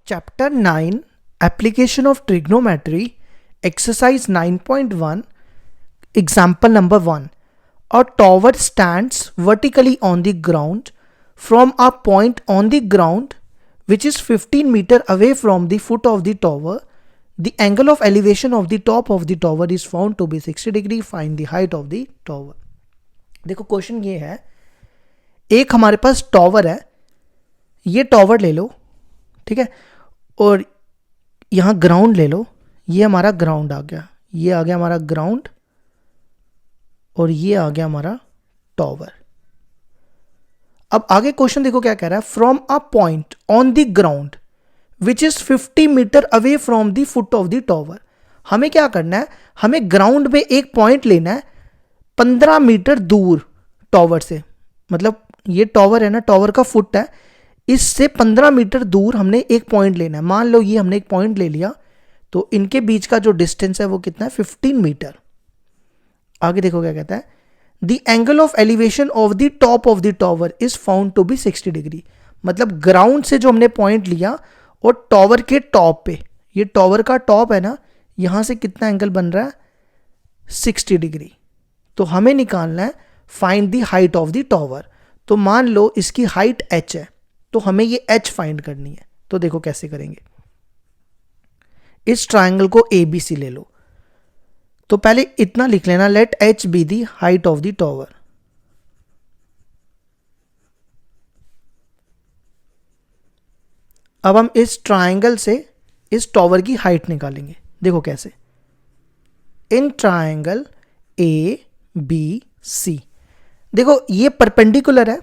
Chapter 9 Application of Trigonometry Exercise 9.1 Example number 1. A tower stands vertically on the ground from a point on the ground which is 15 meter away from the foot of the tower. The angle of elevation of the top of the tower is found to be 60 degree. Find the height of the tower. देखो question ये है, एक हमारे पास tower है, ये tower ले लो, ठीक है, और यहाँ ग्राउंड ले लो, ये हमारा ग्राउंड आ गया, ये आ गया हमारा ग्राउंड और ये आ गया हमारा टॉवर. अब आगे क्वेश्चन देखो क्या कह रहा है, from a point on the ground which is 50 metre away from the foot of the tower. हमें क्या करना है, हमें ग्राउंड में एक पॉइंट लेना है 15 मीटर दूर टॉवर से. मतलब ये टॉवर है ना, टॉवर का फुट है, इससे 15 मीटर दूर हमने एक पॉइंट लेना है. मान लो ये हमने एक पॉइंट ले लिया, तो इनके बीच का जो डिस्टेंस है वो कितना है, 15 मीटर. आगे देखो क्या कहता है, the angle of elevation of the top of the tower is found to be 60 degree. मतलब ग्राउंड से जो हमने पॉइंट लिया और टॉवर के टॉप पे, ये टॉवर का टॉप है ना, यहां से कितना एंगल बन रहा है, 60 डिग्री. तो हमें निकालना है find the height of the tower. तो मान लो इसकी हाइट h है, तो हमें ये h फाइंड करनी है. तो देखो कैसे करेंगे, इस ट्रायंगल को ABC ले लो. तो पहले इतना लिख लेना, let h be the height of the tower. अब हम इस ट्रायंगल से इस टॉवर की हाइट निकालेंगे. देखो कैसे, इन ट्रायंगल ABC, देखो ये परपेंडिकुलर है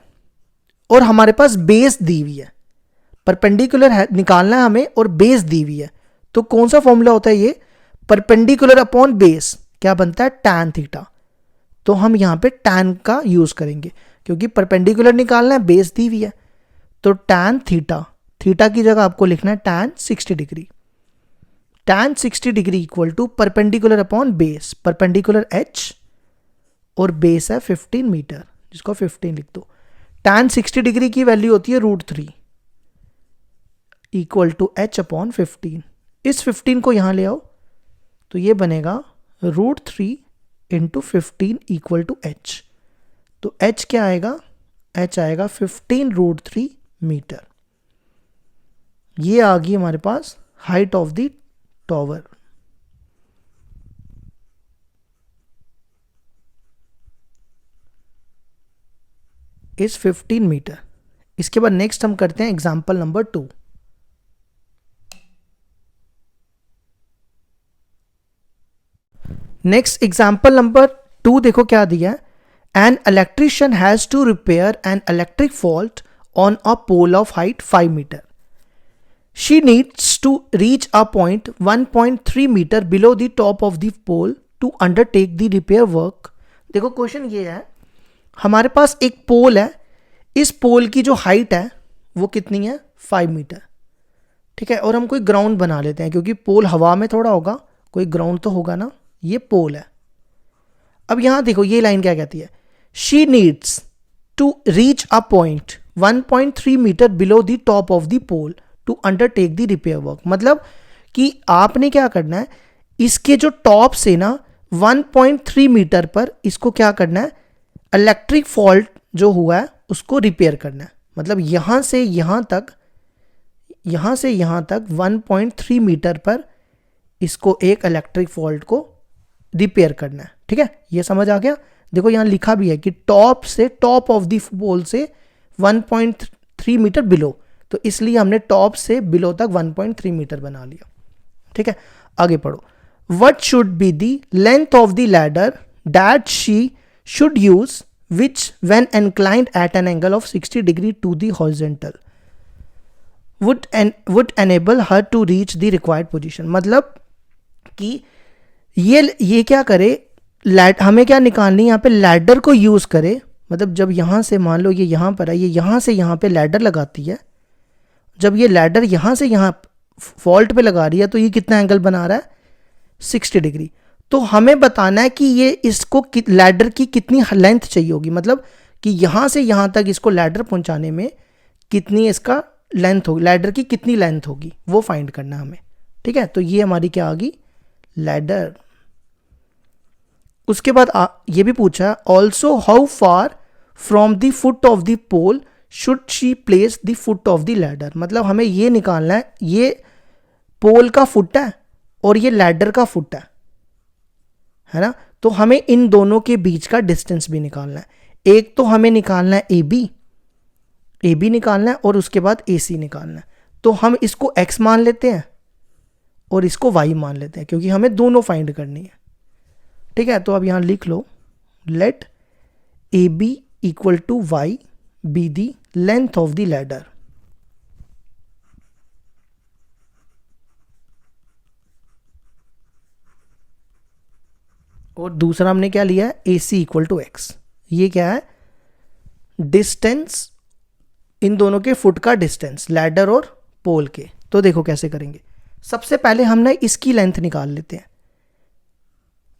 और हमारे पास बेस दी हुई है. परपेंडिकुलर है निकालना है हमें और बेस दी हुई है. तो कौन सा फॉर्मूला होता है ये, परपेंडिकुलर अपॉन बेस, क्या बनता है, tan थीटा. तो हम यहां पे tan का यूज करेंगे क्योंकि परपेंडिकुलर निकालना है, बेस दी हुई है. तो tan थीटा, थीटा की जगह आपको लिखना है tan 60 degree. tan 60 degree equal to perpendicular upon base, perpendicular h और बेस है 15 मीटर, जिसको 15 लिख दो. tan 60 डिग्री की वैल्यू होती है √3 इक्वल टू h अपॉन 15. इस 15 को यहां ले आओ तो ये बनेगा √3 इंटू 15 इक्वल टू h. तो h क्या आएगा, h आएगा 15 √3 मीटर. ये आ गई हमारे पास height of the tower. Is 15 metre. इसके बाद नेक्स्ट हम करते हैं example number 2. Next example number 2 देखो क्या दिया है, an electrician has to repair an electric fault on a pole of height 5 metre. She needs to reach a point 1.3 metre below the top of the pole to undertake the repair work. देखो question ये है, हमारे पास एक पोल है, इस पोल की जो height है वो कितनी है, 5 मीटर, ठीक है. और हम कोई ग्राउंड बना लेते हैं क्योंकि पोल हवा में थोड़ा होगा, कोई ग्राउंड तो होगा ना. ये पोल है. अब यहां देखो ये लाइन क्या कहती है, she needs to reach a point 1.3 metre below the top of the pole to undertake the repair work. मतलब कि आपने क्या करना है, इसके जो टॉप से ना 1.3 मीटर पर इसको क्या करना है, इलेक्ट्रिक फॉल्ट जो हुआ है उसको रिपेयर करना है. मतलब यहां से यहां तक 1.3 मीटर पर इसको एक इलेक्ट्रिक फॉल्ट को रिपेयर करना है, ठीक है. ये समझ आ गया. देखो यहां लिखा भी है कि टॉप से, टॉप ऑफ द पोल से 1.3 मीटर बिलो, तो इसलिए हमने टॉप से बिलो तक 1.3 मीटर बना लिया, ठीक है. आगे पढ़ो. What should be the length of the ladder that she should use which when inclined at an angle of 60 degree to the horizontal would enable her to reach the required position. मतलब कि ये क्या करे, हमें क्या निकालनी है, यहाँ पे लैडर को यूज करे. मतलब जब यहां से मान लो ये यहां पर है, ये यहां से यहां पे लैडर लगाती है, जब ये लैडर यहां से यहां फॉल्ट पे लगा रही है तो ये कितना एंगल बना रहा है, 60 डिग्री. तो हमें बताना है कि ये इसको लैडर की कितनी लेंथ चाहिए होगी. मतलब कि यहां से यहां तक इसको लैडर पहुंचाने में कितनी इसका लेंथ होगी, लैडर की कितनी लेंथ होगी वो फाइंड करना है हमें। ठीक है, तो ये हमारी क्या आ गई, लैडर। उसके बाद ये भी पूछा है also how far from the foot of the pole should she place the foot of the ladder. मतलब हमें ये निकालना है, ये पोल का फुट है और ये लैडर का फुट है ना। तो हमें इन दोनों के बीच का डिस्टेंस भी निकालना है। एक तो हमें निकालना है ए बी निकालना है और उसके बाद ए सी निकालना है। तो हम इसको x मान लेते हैं और इसको y मान लेते हैं, क्योंकि हमें दोनों फाइंड करनी है। ठीक है, तो अब यहां लिख लो, let A B equal to y be the length of the ladder. और दूसरा हमने क्या लिया है, A C equal to x. ये क्या है, डिस्टेंस, इन दोनों के फुट का डिस्टेंस, लैडर और पोल के। तो देखो कैसे करेंगे। सबसे पहले हम ना इसकी लेंथ निकाल लेते हैं।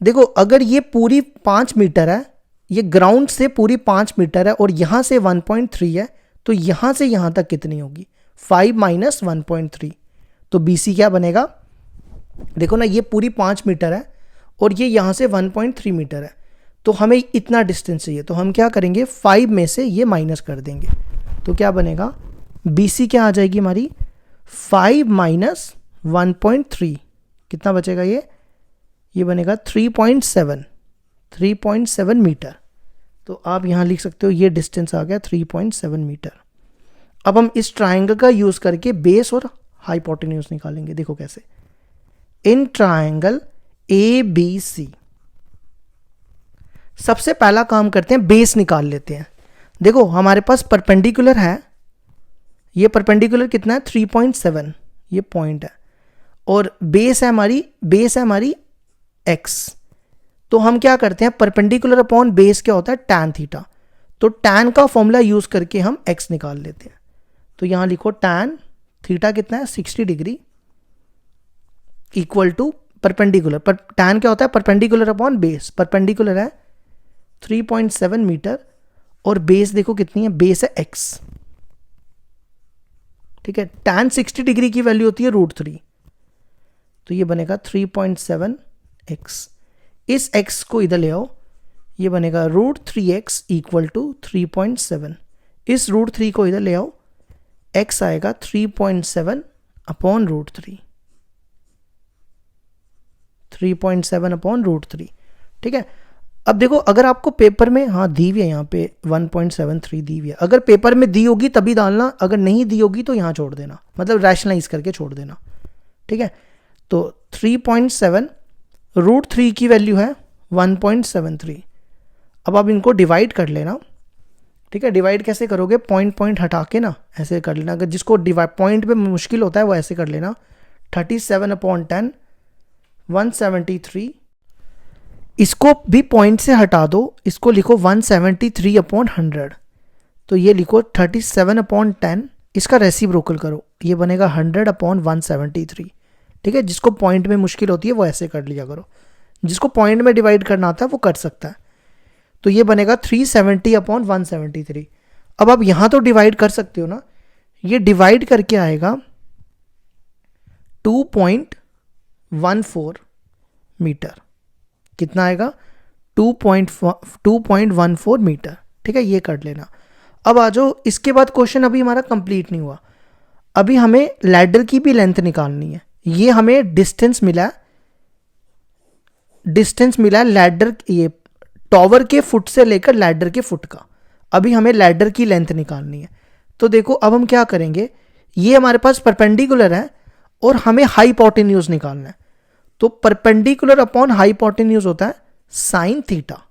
देखो अगर ये पूरी 5 मीटर है, ये ग्राउंड से पूरी 5 मीटर है और यहां से 1.3 है, तो यहां से यहां तक कितनी होगी, 5 माइनस 1.3। तो BC क्या बनेगा, देखो ना ये पूरी 5 मीटर है और ये यहां से 1.3 मीटर है, तो हमें इतना डिस्टेंस चाहिए। तो हम क्या करेंगे, 5 में से ये माइनस कर देंगे। तो क्या बनेगा, BC क्या आ जाएगी हमारी, 5 माइनस 1.3, कितना बचेगा ये बनेगा 3.7 मीटर। तो आप यहां लिख सकते हो ये डिस्टेंस आ गया 3.7 मीटर। अब हम इस ट्राइंगल का यूज करके बेस और हाइपोटेन्यूज निकालेंगे। देखो कैसे, इन ट्राइंगल ABC सबसे पहला काम करते हैं, बेस निकाल लेते हैं। देखो हमारे पास परपेंडिकुलर है, ये परपेंडिकुलर कितना है 3.7, ये पॉइंट है, और बेस है हमारी x। तो हम क्या करते हैं, परपेंडिकुलर अपॉन बेस क्या होता है, tan थीटा। तो tan का फॉर्मूला यूज करके हम x निकाल लेते हैं। तो यहां लिखो tan थीटा कितना है 60 डिग्री इक्वल टू परपेंडिकुलर, पर tan क्या होता है, परपेंडिकुलर अपॉन बेस। परपेंडिकुलर है 3.7 मीटर और बेस देखो कितनी है, बेस है x। ठीक है, tan 60 डिग्री की वैल्यू होती है √3, तो ये बनेगा 3.7x। इस x को इधर ले आओ, ये बनेगा √3x इक्वल टू 3.7। इस √3 को इधर ले आओ, x आएगा 3.7 अपॉन √3, 3.7 अपॉन √3। ठीक है, अब देखो अगर आपको पेपर में, हाँ दी हुई है यहाँ पे 1.73 दी हुई है, अगर पेपर में दी होगी तभी डालना, अगर नहीं दी होगी तो यहाँ छोड़ देना, मतलब रैशनलाइज करके छोड़ देना। ठीक है, तो 3.7 √3 की वैल्यू है 1.73। अब आप इनको डिवाइड कर लेना। ठीक है, डिवाइड कैसे करोगे, पॉइंट हटा के ना ऐसे कर लेना। अगर जिसको डिवाइड पॉइंट पे मुश्किल होता है वो ऐसे कर लेना, 37/10 173। इसको भी पॉइंट से हटा दो, इसको लिखो 173/100। तो ये लिखो 37/10, इसका रेसिप्रोकल करो, ये बनेगा 100/173। ठीक है, जिसको पॉइंट में मुश्किल होती है वो ऐसे कर लिया करो, जिसको पॉइंट में डिवाइड करना आता है वो कर सकता है। तो ये बनेगा 370/173। अब आप यहां तो डिवाइड कर सकते हो ना, ये डिवाइड करके आएगा 2.14 मीटर। कितना आएगा, 2.14 मीटर। ठीक है, ये कर लेना। अब आ जाओ, इसके बाद क्वेश्चन अभी हमारा कंप्लीट नहीं हुआ, अभी हमें लैडर की भी लेंथ निकालनी है। ये हमें डिस्टेंस मिला है लैडर, ये टॉवर के फुट से लेकर लैडर के फुट का। अभी हमें लैडर की लेंथ निकालनी है। तो देखो अब हम क्या करेंगे, ये हमारे पास परपेंडिकुलर है और हमें हाइपोटेन्यूज निकालना है। तो परपेंडिकुलर अपॉन हाइपोटेन्यूज होता है साइन थीटा।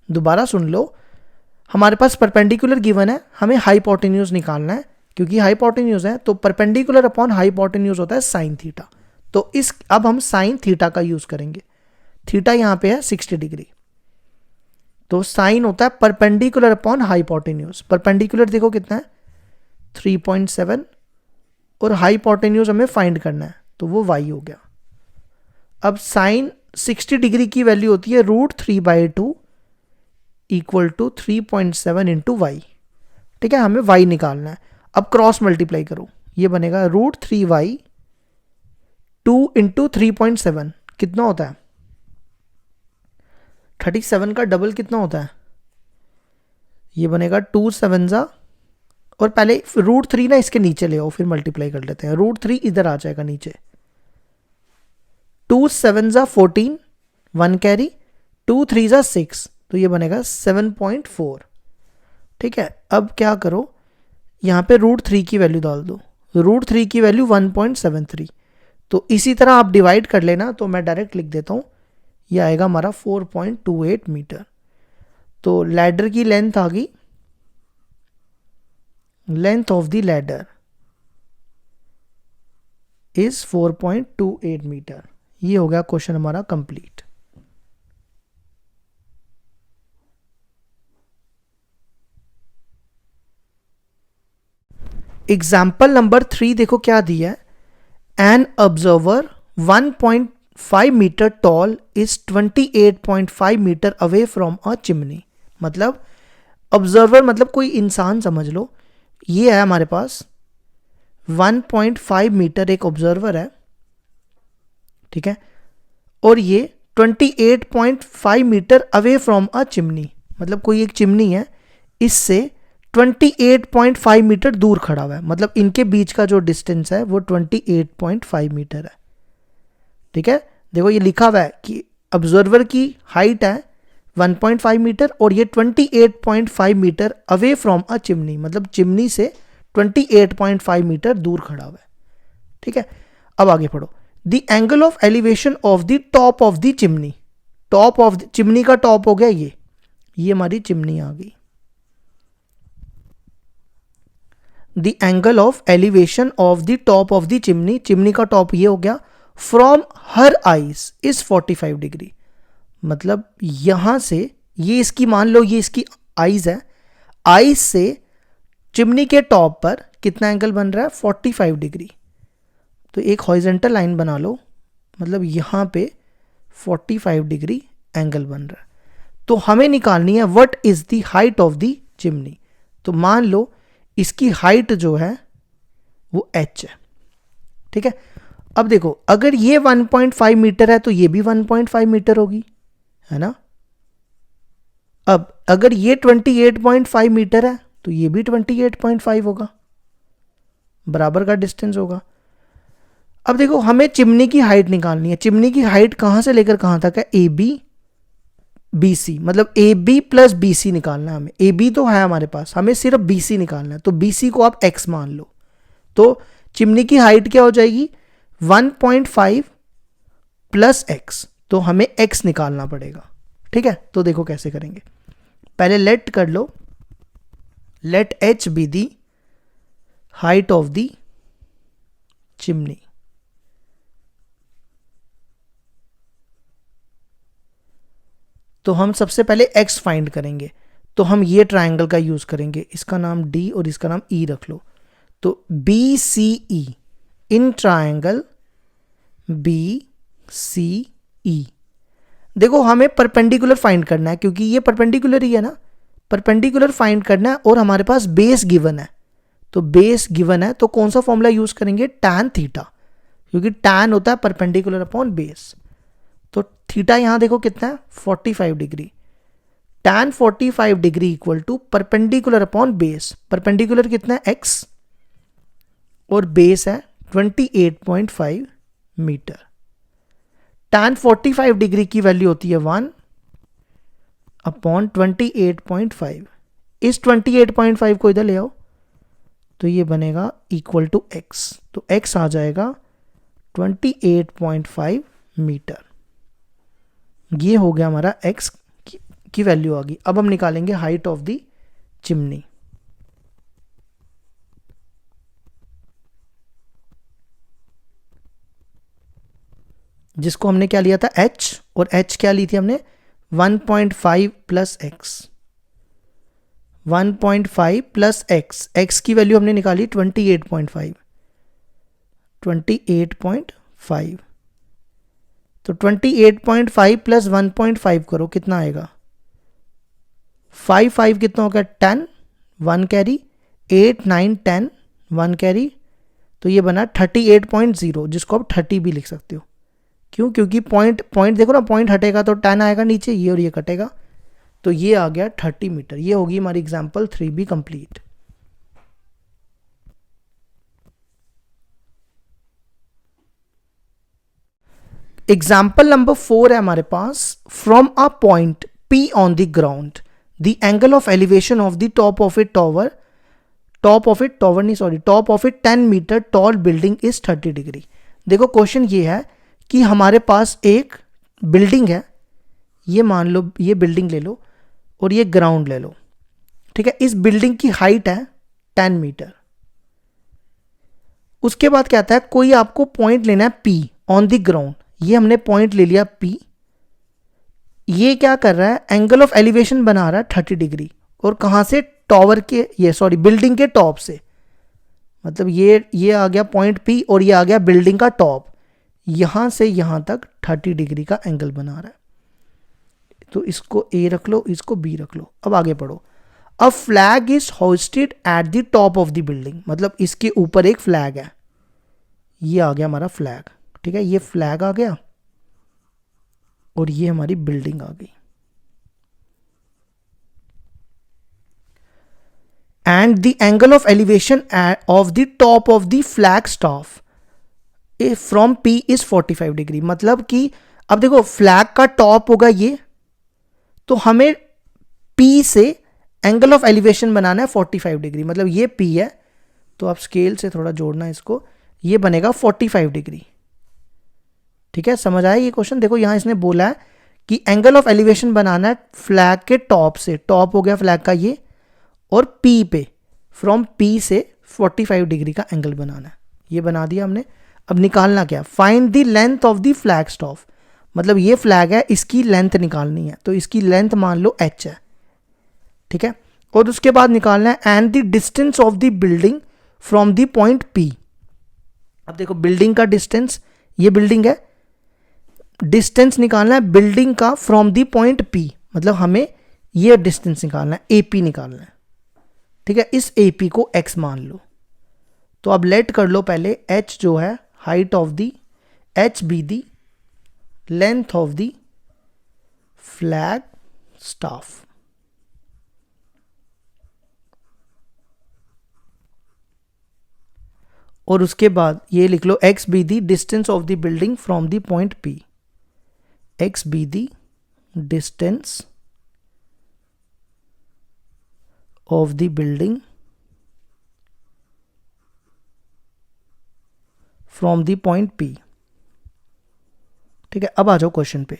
दोबारा सुन लो, हमारे पास परपेंडिकुलर गिवन है, हमें हाइपोटेन्यूज निकालना है, क्योंकि हाइपोटेन्यूज है तो परपेंडिकुलर अपॉन हाइपोटेन्यूज होता है साइन थीटा। तो अब हम साइन थीटा का यूज करेंगे। थीटा यहां पे है 60 डिग्री, तो साइन होता है परपेंडिकुलर अपॉन हाइपोटेन्यूज। परपेंडिकुलर देखो कितना है 3.7 और हाइपोटेन्यूज हमें फाइंड करना है, तो वो y हो गया। अब साइन 60 डिग्री की वैल्यू होती है √3/2 इक्वल टू 3.7 इंटू वाई। ठीक है, हमें y निकालना है। अब क्रॉस मल्टीप्लाई करो, ये बनेगा √3y 2 × 3.7 कितना होता है? 37 का डबल कितना होता है? ये बनेगा 2 7 जा, और पहले √3 ना इसके नीचे ले आओ, फिर मल्टीप्लाई कर लेते हैं। √3 इधर आ जाएगा नीचे, 2 7 जा 14, 1 कैरी, 2 3 जा 6, तो ये बनेगा 7.4। ठीक है, अब क्या करो, यहाँ पे √3 की वैल्यू डाल दो, √3 की वैल्यू 1.73। तो इसी तरह आप डिवाइड कर लेना, तो मैं डायरेक्ट लिख देता हूँ, ये आएगा हमारा 4.28 मीटर। तो लैडर की लेंथ आ गई, length of the ladder is 4.28 metre. ये हो गया क्वेश्चन हमारा कंप्लीट। एग्जाम्पल नंबर 3 देखो क्या दिया है, an observer 1.5 metre tall is 28.5 metre away from a chimney. मतलब ऑब्जर्वर मतलब कोई इंसान समझ लो, ये है हमारे पास 1.5 मीटर एक ऑब्जर्वर है, ठीक है, और ये 28.5 metre away from a chimney, मतलब कोई एक चिमनी है, इससे 28.5 मीटर दूर खड़ा हुआ है, मतलब इनके बीच का जो डिस्टेंस है वो 28.5 मीटर है। ठीक है, देखो ये लिखा हुआ है कि ऑब्जर्वर की हाइट है 1.5 मीटर और ये 28.5 metre away from a chimney, मतलब चिमनी से 28.5 मीटर दूर खड़ा हुआ है। ठीक है, अब आगे पढ़ो। The angle of elevation of the top of the chimney, top of chimney का टॉप हो गया ये हमारी चिमनी आ गई। The angle of elevation of the top of the chimney, chimney का टॉप ये हो गया, from her eyes is 45 degree. मतलब यहां से ये इसकी मान लो ये इसकी आइज है, आइज से चिमनी के टॉप पर कितना एंगल बन रहा है? 45 डिग्री। तो एक हॉरिजॉन्टल लाइन बना लो, मतलब यहां पे 45 डिग्री एंगल बन रहा है। तो हमें निकालनी है what is the height of the chimney. तो मान लो इसकी हाइट जो है वो h है। ठीक है, अब देखो अगर ये 1.5 मीटर है तो ये भी 1.5 मीटर होगी, है ना। अब अगर ये 28.5 मीटर है तो ये भी 28.5 होगा, बराबर का डिस्टेंस होगा। अब देखो हमें चिमनी की हाइट निकालनी है। चिमनी की हाइट कहां से लेकर कहां तक है? ए बी बी सी, मतलब A B plus B C निकालना है हमें। ए बी तो है हमारे पास, हमें सिर्फ बी सी निकालना है। तो बी सी को आप एक्स मान लो, तो चिमनी की हाइट क्या हो जाएगी? 1.5 प्लस एक्स, तो हमें एक्स निकालना पड़ेगा। ठीक है, तो देखो कैसे करेंगे। पहले लेट कर लो, let H be the height of the chimney. तो हम सबसे पहले x फाइंड करेंगे, तो हम ये ट्रायंगल का यूज करेंगे, इसका नाम D और इसका नाम E रख लो। तो BCE, इन ट्रायंगल BCE। देखो हमें परपेंडिकुलर फाइंड करना है, क्योंकि ये परपेंडिकुलर ही है ना, परपेंडिकुलर फाइंड करना है, और हमारे पास बेस गिवन है। तो बेस गिवन है तो कौन सा फॉर्मूला यूज करेंगे? tan थीटा, क्योंकि tan होता है परपेंडिकुलर अपॉन बेस। तो थीटा यहां देखो कितना है? 45 degree. tan 45 degree equal to perpendicular upon base. Perpendicular कितना है? x, और बेस है 28.5 मीटर। tan 45 डिग्री की वैल्यू होती है 1 अपॉन 28.5। इस 28.5 को इधर ले आओ, तो ये बनेगा इक्वल टू x। तो x आ जाएगा 28.5 मीटर। ये हो गया हमारा x की वैल्यू आ गई। अब हम निकालेंगे हाइट ऑफ द चिमनी। जिसको हमने क्या लिया था? h, और h क्या ली थी हमने? 1.5 plus x, 1.5 plus x, x की वैल्यू हमने निकाली 28.5, 28.5। तो 28.5 प्लस 1.5 करो, कितना आएगा? 5 5 कितना होगा? 10, 1 कैरी, 8 9 10, 1 कैरी, तो ये बना 38.0, जिसको आप 30 भी लिख सकते हो। क्यों? क्योंकि पॉइंट देखो ना, पॉइंट हटेगा तो 10 आएगा नीचे, ये और ये कटेगा, तो ये आ गया 30 मीटर। ये होगी हमारी example 3B complete. Example number 4 है हमारे पास। From a point P on the ground the angle of elevation of the top of a tower top of a 10 metre tall building is 30 degree. देखो question ये है कि हमारे पास एक building है, ये मान लो, ये बिल्डिंग ले लो और ये ग्राउंड ले लो, ठीक है। इस बिल्डिंग की हाइट है 10 मीटर। उसके बाद क्या आता है, कोई आपको पॉइंट लेना है P ऑन द ग्राउंड। ये हमने पॉइंट ले लिया P। ये क्या कर रहा है, एंगल ऑफ एलिवेशन बना रहा है 30 डिग्री। और कहां से, टॉवर के, बिल्डिंग के टॉप से। मतलब ये आ गया पॉइंट P और ये आ गया बिल्डिंग का टॉप। यहां से यहां तक 30 डिग्री का एंगल बना रहा है। तो इसको A रख लो, इसको B रख लो। अब आगे पढ़ो। A flag is hosted at the top of the building, मतलब इसके ऊपर एक फ्लैग है। ये आ गया हमारा फ्लैग, ठीक है। ये फ्लैग आ गया और ये हमारी बिल्डिंग आ गई। And the angle of elevation of the top of the flag staff from P is 45 degree. मतलब कि अब देखो, फ्लैग का टॉप होगा ये, तो हमें P से एंगल ऑफ एलिवेशन बनाना है 45 डिग्री। मतलब ये P है, तो आप स्केल से थोड़ा जोड़ना इसको, ये बनेगा 45 डिग्री, ठीक है। समझ आया ये क्वेश्चन? देखो यहां इसने बोला है कि एंगल ऑफ एलिवेशन बनाना है फ्लैग के टॉप से, टॉप हो गया फ्लैग का ये, और P पे, फ्रॉम P से 45 डिग्री का एंगल बनाना है। ये बना दिया हमने। अब निकालना क्या, find the length of the flag staff. मतलब ये फ्लैग है, इसकी लेंथ निकालनी है, तो इसकी लेंथ मान लो h है, ठीक है। और उसके बाद निकालना है and the distance of the building from the point P। अब देखो बिल्डिंग का डिस्टेंस, ये बिल्डिंग है, डिस्टेंस निकालना है बिल्डिंग का फ्रॉम द पॉइंट P। मतलब हमें ये डिस्टेंस निकालना है, AP निकालना है, ठीक है। इस AP को x मान लो। तो अब लेट कर लो पहले, h जो है height of the, h be the length of the flag staff. और उसके बाद ये लिख लो, x be the distance of the building from the point P। x be the distance of the building from the point P, ठीक है। अब आ जाओ question पे।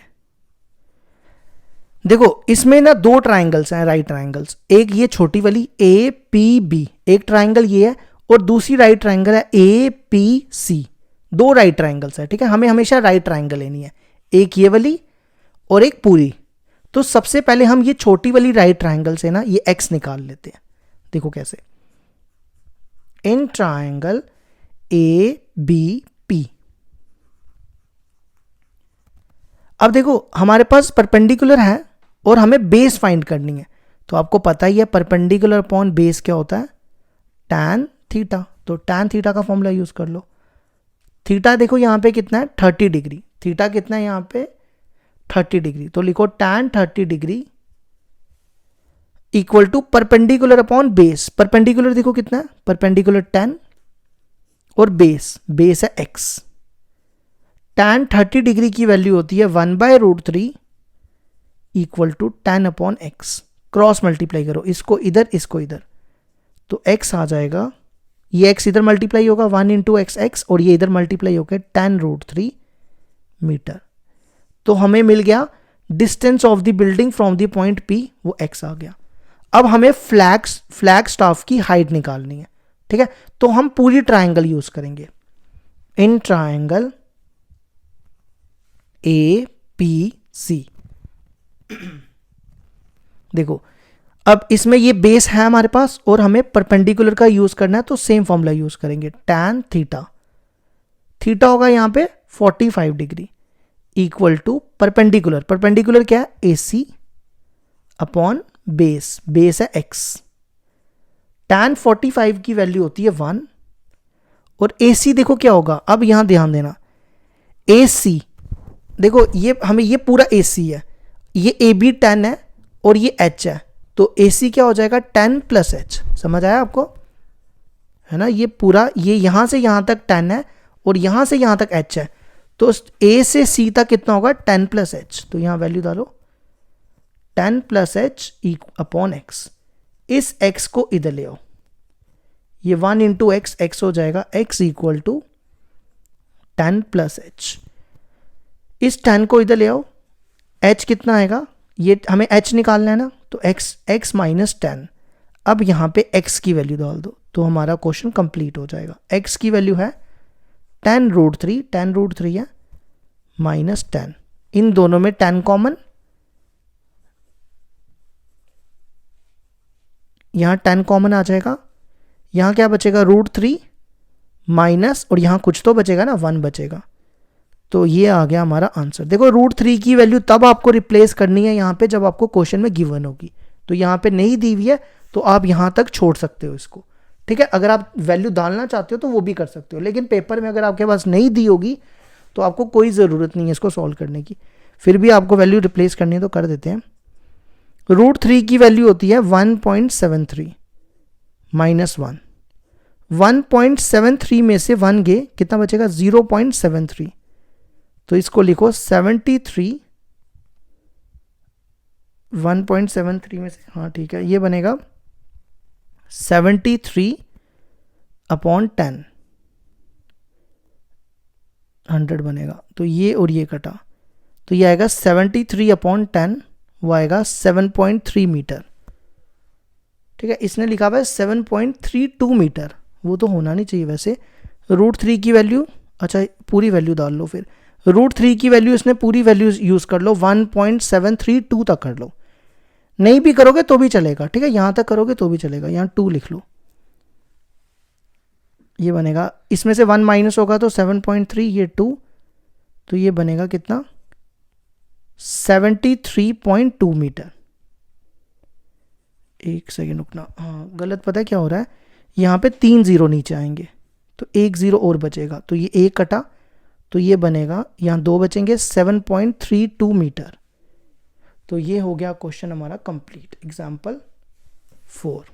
देखो इसमें ना दो ट्राइंगल्स हैं, राइट ट्राइंगल्स। एक ये छोटी वाली APB, एक ट्राइंगल ये है, और दूसरी राइट ट्राइंगल है APC। दो राइट ट्राइंगल्स है, ठीक है। हमें हमेशा राइट ट्राइंगल लेनी है, एक ये वाली और एक पूरी। तो सबसे पहले हम ये छोटी वाली राइट ट्राइंगल से ना ये x निकाल लेते हैं। देखो कैसे, इन ट्राइंगल ABP। अब देखो हमारे पास परपेंडिकुलर है और हमें बेस फाइंड करनी है। तो आपको पता ही है परपेंडिकुलर अपॉन बेस क्या होता है, tan थीटा। तो tan थीटा का फॉर्मूला यूज कर लो। थीटा देखो यहाँ पे कितना है, 30 डिग्री। थीटा कितना है यहाँ पे, 30 डिग्री। तो लिखो tan 30 degree equal to perpendicular upon base. Perpendicular देखो कितना है, परपेंडिकुलर 10 और बेस है x। tan 30 डिग्री की वैल्यू होती है 1/√3 equal to 10 upon x। Cross multiply करो, इसको इधर इसको इधर, तो x आ जाएगा, ये x इधर मल्टीप्लाई होगा 1 इंटू x और ये इधर मल्टीप्लाई होकर 10√3 मीटर। तो हमें मिल गया distance of the building from the point P, वो x आ गया। अब हमें फ्लैग स्टाफ की हाइट निकालनी है, ठीक है। तो हम पूरी ट्राइंगल यूज करेंगे, इन ट्राइंगल APC। देखो अब इसमें ये बेस है हमारे पास और हमें परपेंडिकुलर का यूज करना है, तो सेम फॉर्मूला यूज करेंगे। tan थीटा, थीटा होगा यहाँ पे 45 degree equal to perpendicular, perpendicular क्या है AC अपॉन बेस है x। tan 45 की वैल्यू होती है 1 और AC देखो क्या होगा, अब यहां ध्यान देना, AC देखो ये हमें ये पूरा AC है, ये AB 10 है और ये H है, तो AC क्या हो जाएगा 10 प्लस H, समझ आया आपको, है ना। ये पूरा ये यहां से यहां तक 10 है और यहां से यहां तक H है, तो A से C तक कितना होगा 10 प्लस H, तो यहां वैल्यू डालो 10 प्लस H अपॉन X। इस X को इधर ले आओ, ये 1 इंटू एक्स, एक्स हो जाएगा x equal to 10 plus H. इस 10 को इधर ले आओ, h कितना आएगा, ये हमें h निकालना है ना, तो x माइनस 10। अब यहाँ पे x की वैल्यू डाल दो तो हमारा क्वेश्चन कंप्लीट हो जाएगा। x की वैल्यू है 10 रूट 3, 10 रूट 3 है माइनस 10, इन दोनों में 10 कॉमन, यहाँ 10 कॉमन आ जाएगा, यहाँ क्या बचेगा रूट 3 माइनस, और यहाँ कुछ तो बचेगा ना 1 बचेगा, तो ये आ गया हमारा आंसर। देखो रूट 3 की वैल्यू तब आपको रिप्लेस करनी है यहाँ पे जब आपको क्वेश्चन में गिवन होगी, तो यहाँ पे नहीं दी हुई है तो आप यहाँ तक छोड़ सकते हो इसको, ठीक है। अगर आप वैल्यू डालना चाहते हो तो वो भी कर सकते हो, लेकिन पेपर में अगर आपके पास नहीं दी होगी तो आपको कोई ज़रूरत नहीं है इसको सॉल्व करने की। फिर भी आपको वैल्यू रिप्लेस करनी है तो कर देते हैं। रूट 3 की वैल्यू होती है 1.73 माइनस 1, 1.73 में से 1 गए कितना बचेगा 0.73, तो इसको लिखो 73, 1.73 में से, हाँ ठीक है, ये बनेगा 73 अपॉन 10, 100 बनेगा, तो ये और ये कटा, तो ये आएगा 73 अपॉन 10, वो आएगा 7.3 मीटर, ठीक है। इसने लिखा हुआ है 7.32 मीटर, वो तो होना नहीं चाहिए वैसे। रूट 3 की वैल्यू, अच्छा पूरी वैल्यू डाल लो, फिर रूट 3 की वैल्यू इसने पूरी वैल्यू यूज़ कर लो, 1.732 तक कर लो, नहीं भी करोगे तो भी चलेगा, ठीक है, यहाँ तक करोगे तो भी चलेगा, यहाँ 2 लिख लो, ये बनेगा, इसमें से 1 माइनस होगा तो 7.3, ये 2, तो ये बनेगा कितना 73.2 मीटर। एक सेकेंड रुकना, हाँ गलत पता है क्या हो रहा है, यहाँ पे 3 जीरो नीचे आएंगे तो 1 जीरो और बचेगा, तो ये 1 कटा, तो ये बनेगा, यहाँ 2 बचेंगे 7.32 मीटर। तो ये हो गया क्वेश्चन हमारा कंप्लीट। एग्जाम्पल 4।